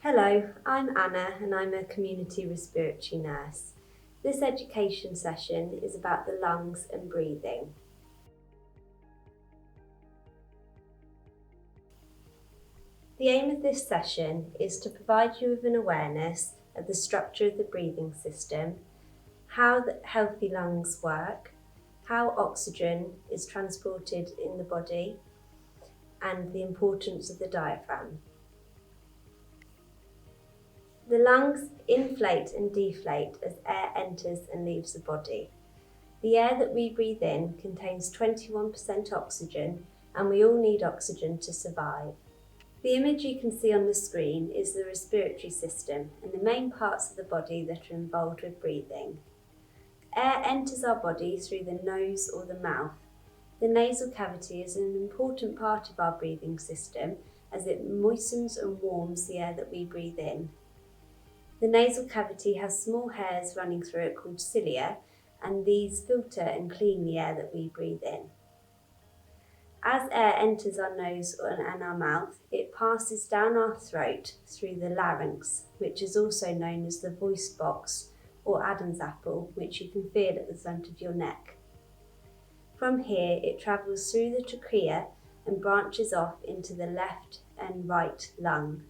Hello, I'm Anna and I'm a community respiratory nurse. This education session is about the lungs and breathing. The aim of this session is to provide you with an awareness of the structure of the breathing system, how the healthy lungs work, how oxygen is transported in the body, and the importance of the diaphragm. The lungs inflate and deflate as air enters and leaves the body. The air that we breathe in contains 21% oxygen, and we all need oxygen to survive. The image you can see on the screen is the respiratory system and the main parts of the body that are involved with breathing. Air enters our body through the nose or the mouth. The nasal cavity is an important part of our breathing system as it moistens and warms the air that we breathe in. The nasal cavity has small hairs running through it called cilia, and these filter and clean the air that we breathe in. As air enters our nose and our mouth, it passes down our throat through the larynx, which is also known as the voice box or Adam's apple, which you can feel at the front of your neck. From here, it travels through the trachea and branches off into the left and right lung.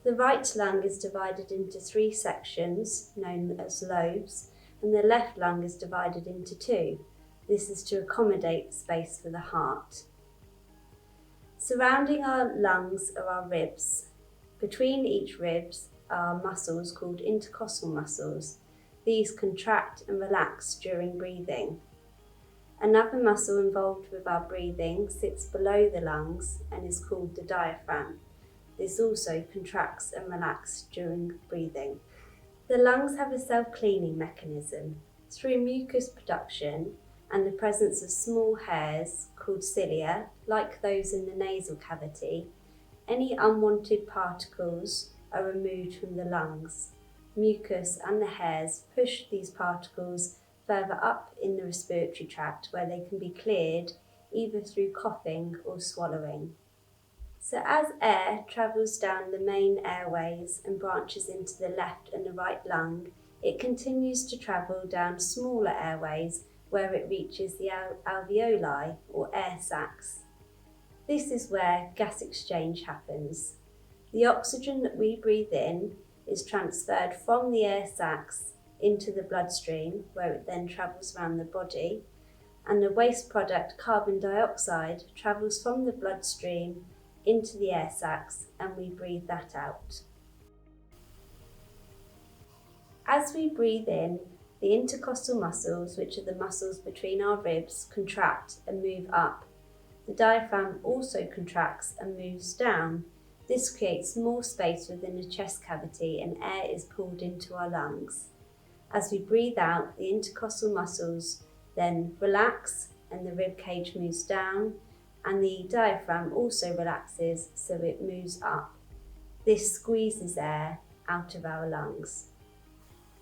The right lung is divided into 3 sections, known as lobes, and the left lung is divided into 2. This is to accommodate space for the heart. Surrounding our lungs are our ribs. Between each ribs are muscles called intercostal muscles. These contract and relax during breathing. Another muscle involved with our breathing sits below the lungs and is called the diaphragm. This also contracts and relaxes during breathing. The lungs have a self-cleaning mechanism. Through mucus production and the presence of small hairs called cilia, like those in the nasal cavity, any unwanted particles are removed from the lungs. Mucus and the hairs push these particles further up in the respiratory tract where they can be cleared either through coughing or swallowing. So as air travels down the main airways and branches into the left and the right lung, it continues to travel down smaller airways where it reaches the alveoli or air sacs. This is where gas exchange happens. The oxygen that we breathe in is transferred from the air sacs into the bloodstream where it then travels around the body, and the waste product carbon dioxide travels from the bloodstream into the air sacs and we breathe that out. As we breathe in, the intercostal muscles, which are the muscles between our ribs, contract and move up. The diaphragm also contracts and moves down. This creates more space within the chest cavity and air is pulled into our lungs. As we breathe out, the intercostal muscles then relax and the rib cage moves down, and the diaphragm also relaxes so it moves up. This squeezes air out of our lungs.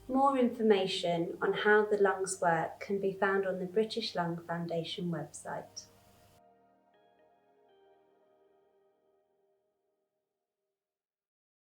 More information on how the lungs work can be found on the British Lung Foundation website.